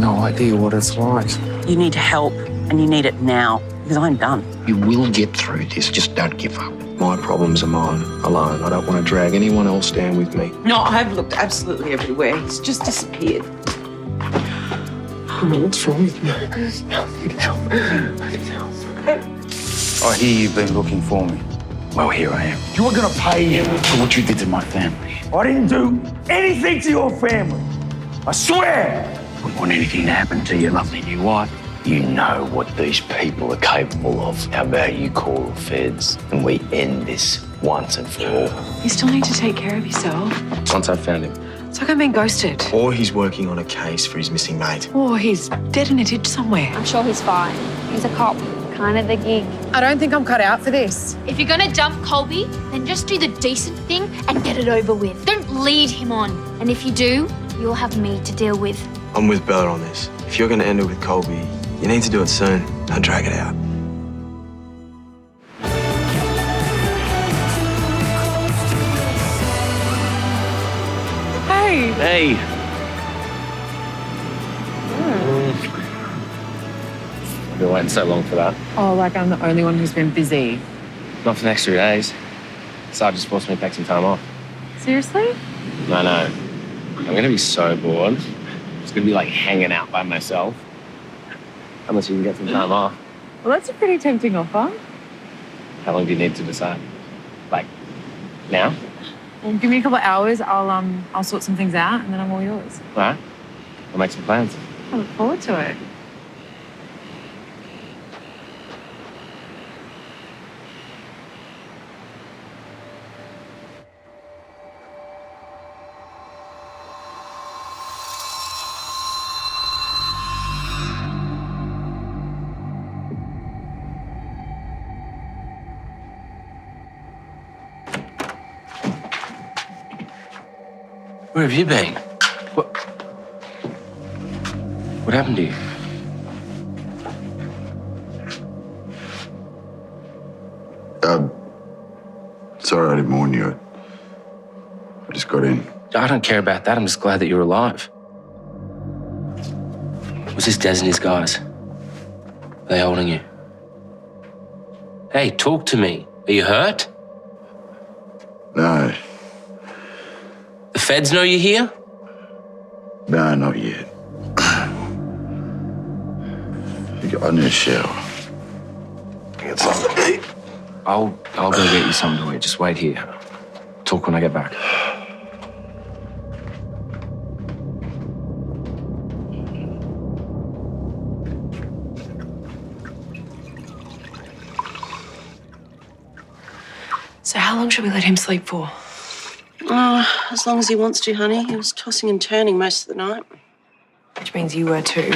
no idea what it's like. You need help, and you need it now, because I'm done. You will get through this. Just don't give up. My problems are mine alone. I don't want to drag anyone else down with me. No, I've looked absolutely everywhere. He's just disappeared. What's wrong with me? I need help. I need help. I hear you've been looking for me. Well, here I am. You are going to pay for what you did to my family. I didn't do anything to your family. I swear. I wouldn't want anything to happen to your lovely new wife. You know what these people are capable of. How about you call the feds and we end this once and for all? You still need to take care of yourself. Once I found him. It's like I'm being ghosted. Or he's working on a case for his missing mate. Or he's dead in a ditch somewhere. I'm sure he's fine. He's a cop. Kind of the gig. I don't think I'm cut out for this. If you're gonna dump Colby, then just do the decent thing and get it over with. Don't lead him on. And if you do, you'll have me to deal with. I'm with Bella on this. If you're going to end it with Colby, you need to do it soon. Don't drag it out. Hey. Hey. I've been waiting so long for that. Oh, like I'm the only one who's been busy. Not for the next 3 days. Sarge just forced me to take some time off. Seriously? No. I'm going to be so bored. Just going to be like hanging out by myself. Unless you can get some time off. Well, that's a pretty tempting offer. How long do you need to decide? Like, now? Well, give me a couple of hours. I'll sort some things out, and then I'm all yours. All right. I'll make some plans. I look forward to it. Where have you been? What happened to you? Sorry I didn't warn you. I just got in. I don't care about that. I'm just glad that you're alive. Was this Des and his guys? Are they holding you? Hey, talk to me. Are you hurt? No. The feds know you're here? No, not yet. I need a shower. Get something to eat. I'll go get you something to eat. Just wait here. Talk when I get back. So how long should we let him sleep for? As long as he wants to, honey. He was tossing and turning most of the night. Which means you were too.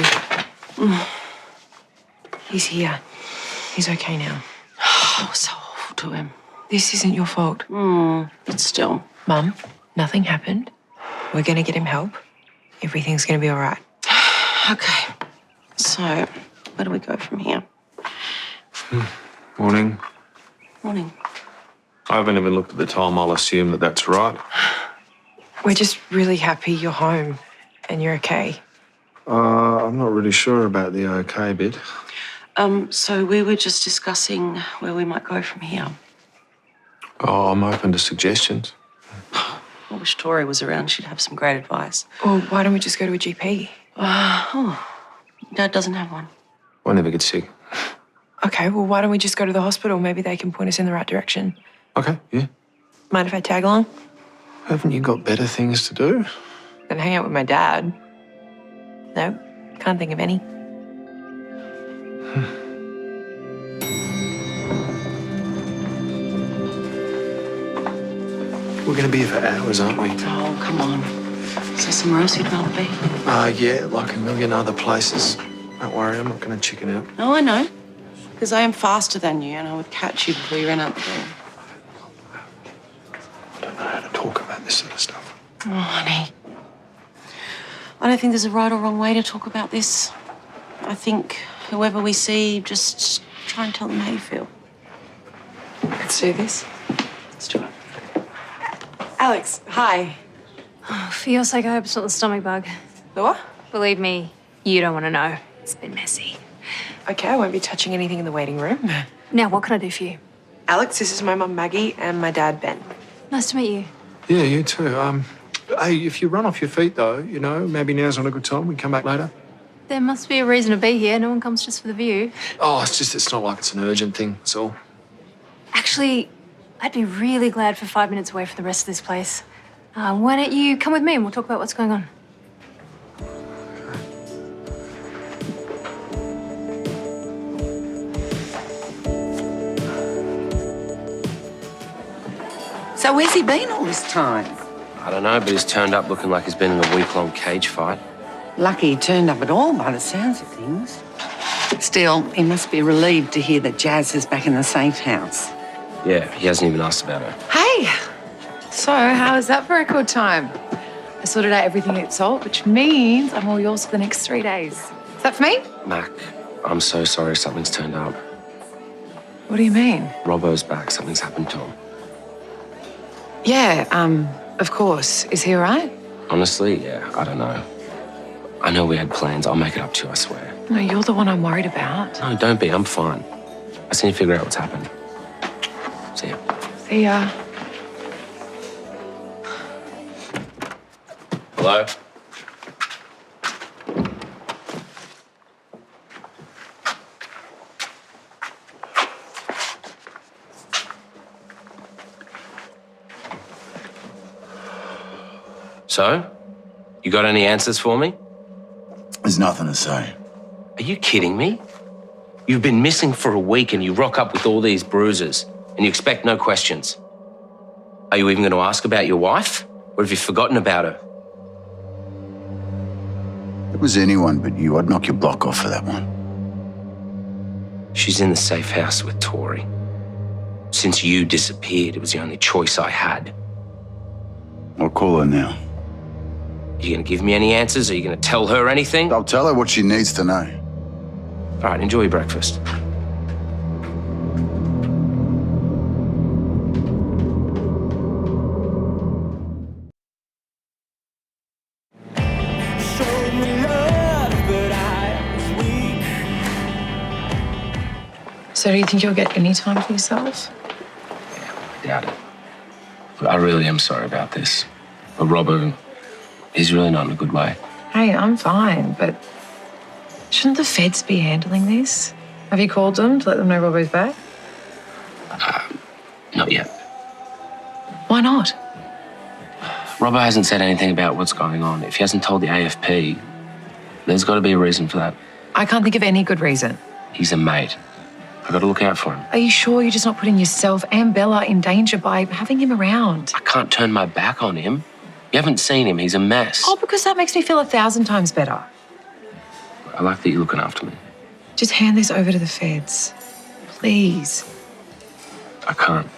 He's here. He's okay now. I was so awful to him. This isn't your fault. But still. Mum, nothing happened. We're going to get him help. Everything's going to be all right. Okay. So, where do we go from here? Morning. Morning. I haven't even looked at the time. I'll assume that that's right. We're just really happy you're home and you're okay. I'm not really sure about the okay bit. So we were just discussing where we might go from here. Oh, I'm open to suggestions. I wish Tori was around. She'd have some great advice. Or why don't we just go to a GP? Dad doesn't have one. I never get sick. Okay, well, why don't we just go to the hospital? Maybe they can point us in the right direction. Okay, yeah. Mind if I tag along? Haven't you got better things to do? Then hang out with my dad. No, can't think of any. We're going to be here for hours, aren't we? Oh, come on. Is there somewhere else you'd rather be? Yeah, like a million other places. Don't worry, I'm not going to chicken out. Oh, I know. Because I am faster than you and I would catch you before you ran out the door. I don't know how to talk about this sort of stuff. Oh, honey. I don't think there's a right or wrong way to talk about this. I think whoever we see, just try and tell them how you feel. Let's do this. Let's do it. Alex, hi. Oh, feels like I have a stomach bug. The what? Believe me, You don't want to know. It's been messy. Okay, I won't be touching anything in the waiting room. Now, what can I do for you? Alex, this is my mum Maggie and my dad Ben. Nice to meet you. Yeah, you too. Hey, if you run off your feet, though, you know, maybe now's not a good time. We can come back later. There must be a reason to be here. No one comes just for the view. Oh, it's not like it's an urgent thing, that's all. Actually, I'd be really glad for 5 minutes away from the rest of this place. Why don't you come with me and we'll talk about what's going on? So where's he been all this time? I don't know, but he's turned up looking like he's been in a week-long cage fight. Lucky he turned up at all by the sounds of things. Still, he must be relieved to hear that Jazz is back in the safe house. Yeah, he hasn't even asked about her. Hey! So, how is that for record time? I sorted out everything at Salt, which means I'm all yours for the next 3 days. Is that for me? Mac, I'm so sorry something's turned up. What do you mean? Robbo's back. Something's happened to him. Yeah, of course. Is he all right? Honestly, yeah, I don't know. I know we had plans. I'll make it up to you, I swear. No, you're the one I'm worried about. No, don't be. I'm fine. I just need to figure out what's happened. See ya. See ya. Hello? So? You got any answers for me? There's nothing to say. Are you kidding me? You've been missing for a week and you rock up with all these bruises and you expect no questions. Are you even going to ask about your wife? Or have you forgotten about her? If it was anyone but you, I'd knock your block off for that one. She's in the safe house with Tori. Since you disappeared, it was the only choice I had. I'll call her now. You going to give me any answers? Are you going to tell her anything? I'll tell her what she needs to know. All right, enjoy your breakfast. So do you think you'll get any time for yourself? I doubt it. I really am sorry about this. But Robbo, he's really not in a good way. Hey, I'm fine, but shouldn't the feds be handling this? Have you called them to let them know Robbo's back? Not yet. Why not? Robbo hasn't said anything about what's going on. If he hasn't told the AFP, there's got to be a reason for that. I can't think of any good reason. He's a mate. I've got to look out for him. Are you sure you're just not putting yourself and Bella in danger by having him around? I can't turn my back on him. You haven't seen him. He's a mess. Oh, because that makes me feel 1,000 times better. I like that you're looking after me. Just hand this over to the feds. Please. I can't.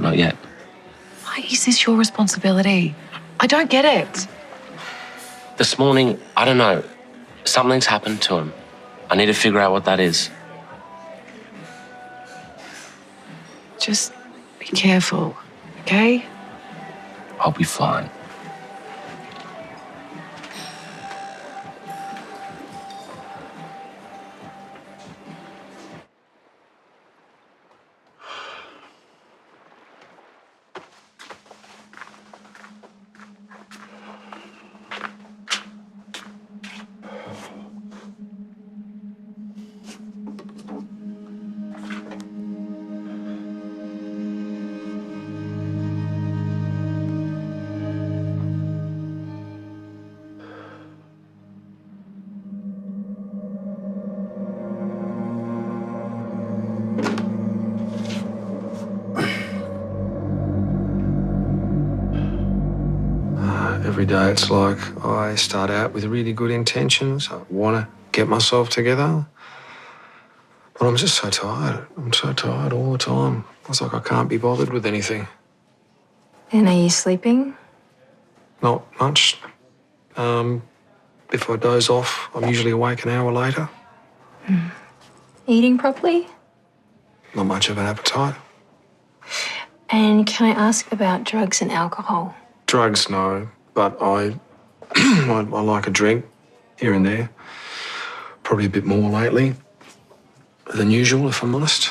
Not yet. Why is this your responsibility? I don't get it. This morning, I don't know. Something's happened to him. I need to figure out what that is. Just be careful, okay? I'll be fine. Every day it's like I start out with really good intentions. I want to get myself together. But I'm just so tired. I'm so tired all the time. It's like I can't be bothered with anything. And are you sleeping? Not much. If I doze off, I'm usually awake an hour later. Eating properly? Not much of an appetite. And can I ask about drugs and alcohol? Drugs, no. But I like a drink here and there. Probably a bit more lately than usual, if I'm honest.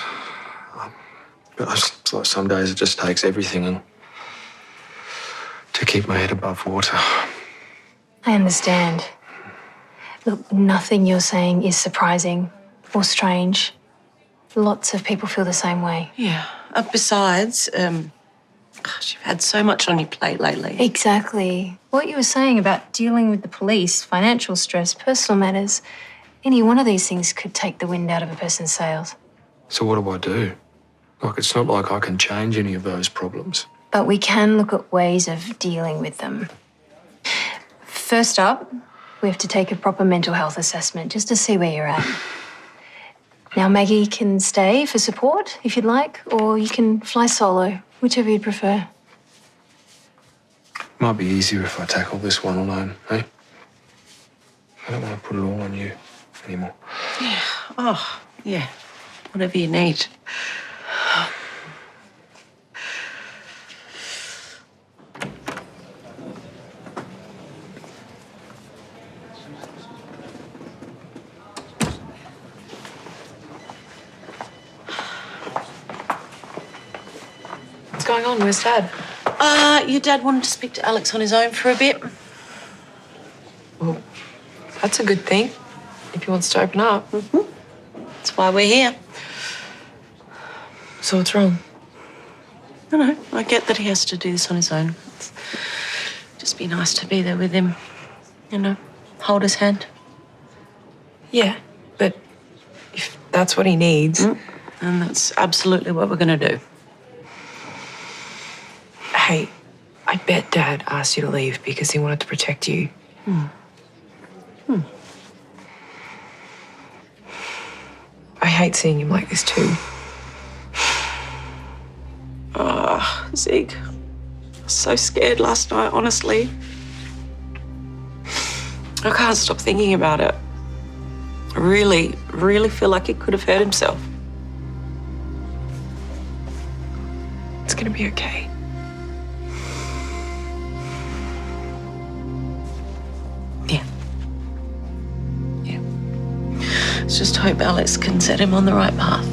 But it's like some days it just takes everything to keep my head above water. I understand. Look, nothing you're saying is surprising or strange. Lots of people feel the same way. Yeah. Besides, gosh, you've had so much on your plate lately. Exactly. What you were saying about dealing with the police, financial stress, personal matters, any one of these things could take the wind out of a person's sails. So what do I do? Like, it's not like I can change any of those problems. But we can look at ways of dealing with them. First up, we have to take a proper mental health assessment just to see where you're at. Now, Maggie can stay for support if you'd like, or you can fly solo, whichever you'd prefer. Might be easier if I tackle this one alone, eh? I don't want to put it all on you anymore. Yeah. Oh, yeah. Whatever you need. What's going on? Where's Dad? Your dad wanted to speak to Alex on his own for a bit. Well, that's a good thing, if he wants to open up. That's why we're here. So what's wrong? No, I get that he has to do this on his own. It's just be nice to be there with him, you know, hold his hand. Yeah, but if that's what he needs... And that's absolutely what we're going to do. Hey, I bet Dad asked you to leave because he wanted to protect you. I hate seeing him like this too. Zig, I was so scared last night, honestly. I can't stop thinking about it. I really, really feel like he could have hurt himself. It's gonna be okay. Let's just hope Alex can set him on the right path.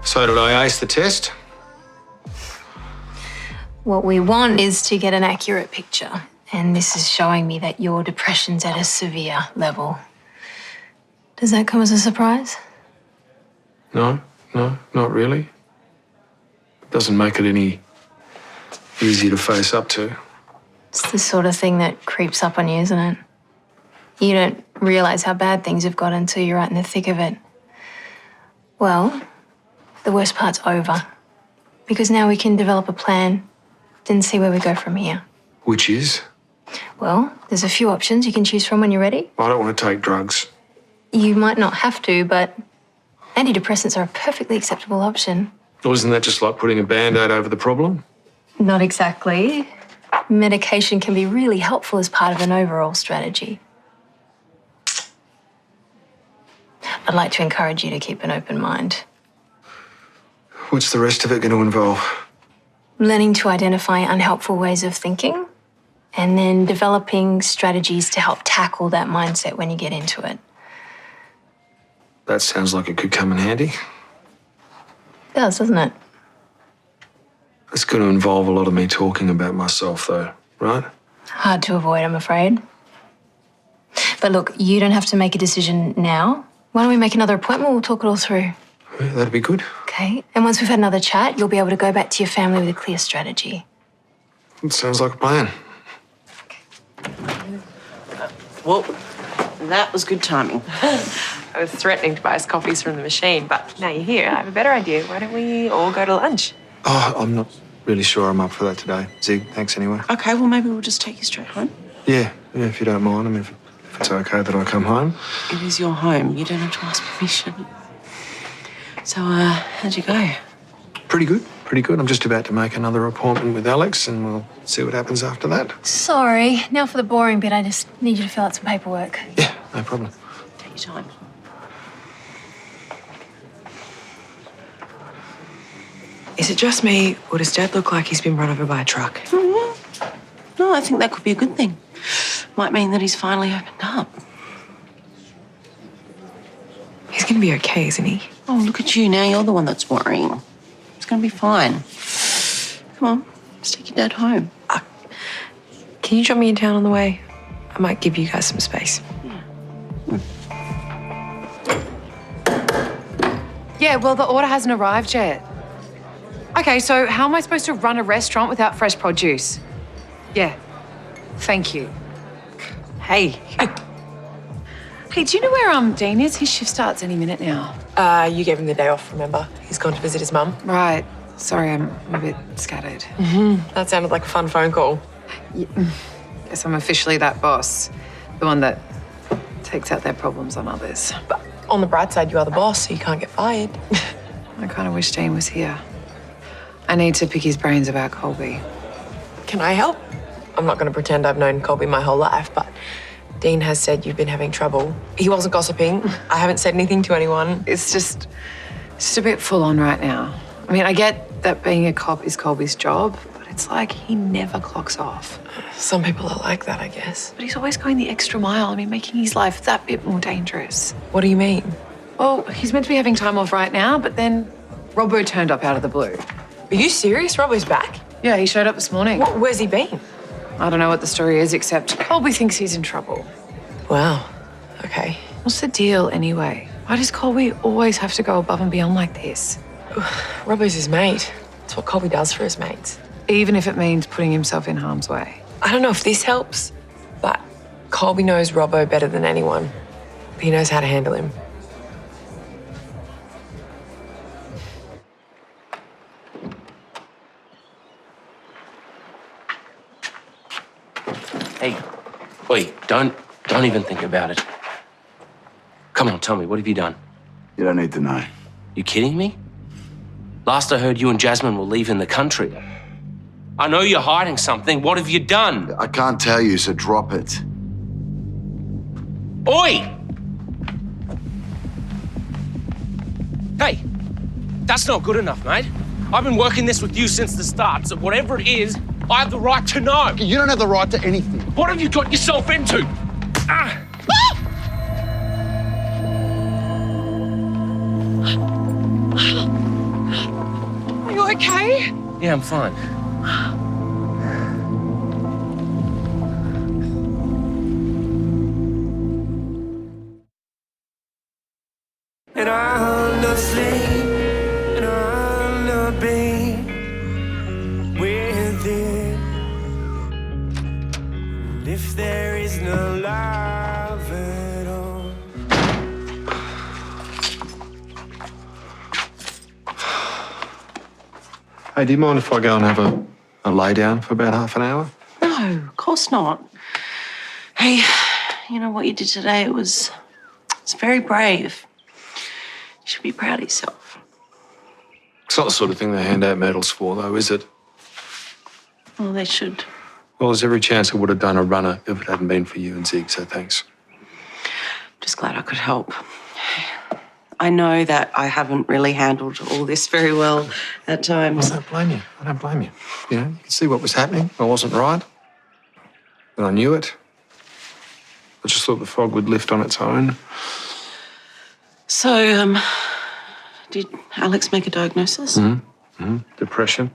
So did I ace the test? What we want is to get an accurate picture. And this is showing me that your depression's at a severe level. Does that come as a surprise? No, not really. It doesn't make it any easier to face up to. It's the sort of thing that creeps up on you, isn't it? You don't realise how bad things have got until you're right in the thick of it. Well, the worst part's over. Because now we can develop a plan, then see where we go from here. Which is? Well, there's a few options you can choose from when you're ready. I don't want to take drugs. You might not have to, but antidepressants are a perfectly acceptable option. Or isn't that just like putting a Band-Aid over the problem? Not exactly. Medication can be really helpful as part of an overall strategy. I'd like to encourage you to keep an open mind. What's the rest of it going to involve? Learning to identify unhelpful ways of thinking and then developing strategies to help tackle that mindset when you get into it. That sounds like it could come in handy. It does, doesn't it? It's going to involve a lot of me talking about myself, though, right? Hard to avoid, I'm afraid. But look, you don't have to make a decision now. Why don't we make another appointment? We'll talk it all through. Yeah, that'd be good. Okay. And once we've had another chat, you'll be able to go back to your family with a clear strategy. It sounds like a plan. Well, that was good timing. I was threatening to buy us coffees from the machine, but now you're here, I have a better idea. Why don't we all go to lunch? Oh, I'm not really sure I'm up for that today. Zig, thanks anyway. Okay, well, maybe we'll just take you straight home. Yeah, if you don't mind. I mean, if it's okay that I come home. It is your home. You don't have to ask permission. So, how'd you go? Pretty good. I'm just about to make another appointment with Alex and we'll see what happens after that. Sorry. Now for the boring bit, I just need you to fill out some paperwork. Yeah, no problem. Take your time. Is it just me, or does Dad look like he's been run over by a truck? No, I think that could be a good thing. Might mean that he's finally opened up. He's gonna be okay, isn't he? Oh, look at you now. You're the one that's worrying. It's going to be fine. Come on, let's take your dad home. Can you drop me in town on the way? I might give you guys some space. Yeah, well, the order hasn't arrived yet. Okay, so how am I supposed to run a restaurant without fresh produce? Yeah, thank you. Hey. Hey, do you know where Dean is? His shift starts any minute now. You gave him the day off, remember? He's gone to visit his mum. Right. Sorry, I'm a bit scattered. That sounded like a fun phone call. Guess I'm officially that boss. The one that takes out their problems on others. But on the bright side, you are the boss, so you can't get fired. I kind of wish Dean was here. I need to pick his brains about Colby. Can I help? I'm not going to pretend I've known Colby my whole life, but Dean has said you've been having trouble. He wasn't gossiping. I haven't said anything to anyone. It's just a bit full on right now. I mean, I get that being a cop is Colby's job, but it's like he never clocks off. Some people are like that, I guess. But he's always going the extra mile. I mean, making his life that bit more dangerous. What do you mean? Well, he's meant to be having time off right now, but then Robbo turned up out of the blue. Are you serious? Robbo's back? Yeah, he showed up this morning. Where's he been? I don't know what the story is, except Colby thinks he's in trouble. Wow. Okay. What's the deal anyway? Why does Colby always have to go above and beyond like this? Robbo's his mate. It's what Colby does for his mates. Even if it means putting himself in harm's way. I don't know if this helps, but Colby knows Robbo better than anyone. He knows how to handle him. Hey, wait, don't even think about it. Come on, tell me, what have you done? You don't need to know. You kidding me? Last I heard, you and Jasmine were leaving the country. I know you're hiding something. What have you done? I can't tell you, so drop it. Oi! Hey, that's not good enough, mate. I've been working this with you since the start, so whatever it is, I have the right to know. You don't have the right to anything. What have you got yourself into? Ah! Are you okay? Yeah, I'm fine. And I'll not sleep, and I'll not be with it. And if there is no love at all. Hey, do you mind if I go and have a lay down for about half an hour? No, of course not. Hey, you know what you did today? It's very brave. You should be proud of yourself. It's not the sort of thing they hand out medals for, though, is it? Well, they should. Well, there's every chance I would have done a runner if it hadn't been for you and Zig, so thanks. Just glad I could help. I know that I haven't really handled all this very well at times. I don't blame you. I don't blame you. You know, you could see what was happening. I wasn't right. But I knew it. I just thought the fog would lift on its own. So, did Alex make a diagnosis? Depression,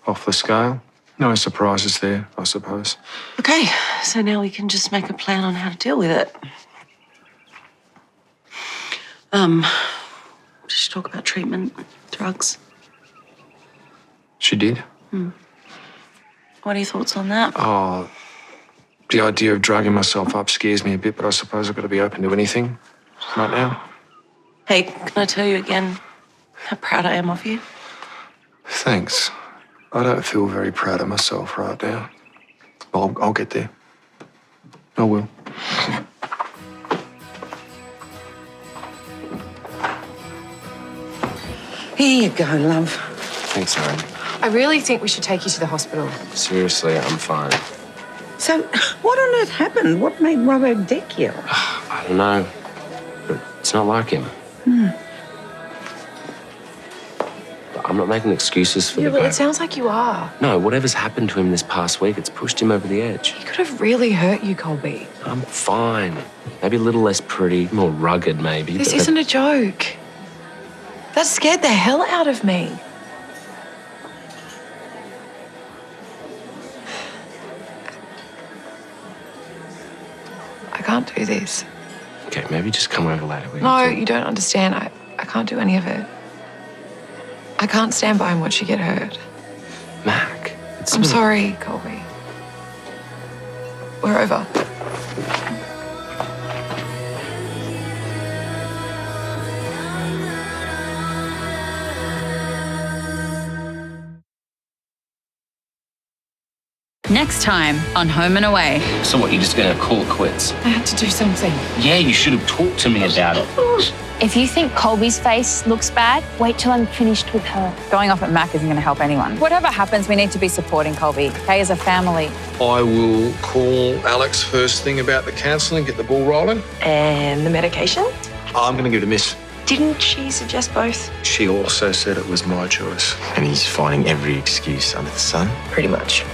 off the scale. No surprises there, I suppose. Okay, so now we can just make a plan on how to deal with it. Did she talk about treatment, drugs? She did. What are your thoughts on that? Oh, the idea of drugging myself up scares me a bit, but I suppose I've got to be open to anything right now. Hey, can I tell you again how proud I am of you? Thanks. I don't feel very proud of myself right now. I'll get there. I will. Here you go, love. Thanks, Aaron. I really think we should take you to the hospital. Seriously, I'm fine. So, what on earth happened? What made Robbo deck you? I don't know, but it's not like him. But I'm not making excuses for Yeah, the well, guy. it sounds like you are. No, whatever's happened to him this past week, it's pushed him over the edge. He could have really hurt you, Colby. I'm fine. Maybe a little less pretty, more rugged maybe. This but isn't a joke. That scared the hell out of me. I can't do this. Okay, maybe just come over later. We can No, talk. you don't understand. I can't do any of it. I can't stand by and watch you get hurt. Mac, it's I'm not- sorry, Colby. We're over. Next time on Home and Away. So what, you're just gonna call it quits? I had to do something. Yeah, you should have talked to me about it. If you think Colby's face looks bad, wait till I'm finished with her. Going off at Mac isn't going to help anyone. Whatever happens, we need to be supporting Colby, okay, as a family. I will call Alex first thing about the counselling, get the ball rolling. And the medication? I'm going to give it a miss. Didn't she suggest both? She also said it was my choice. And he's finding every excuse under the sun. Pretty much.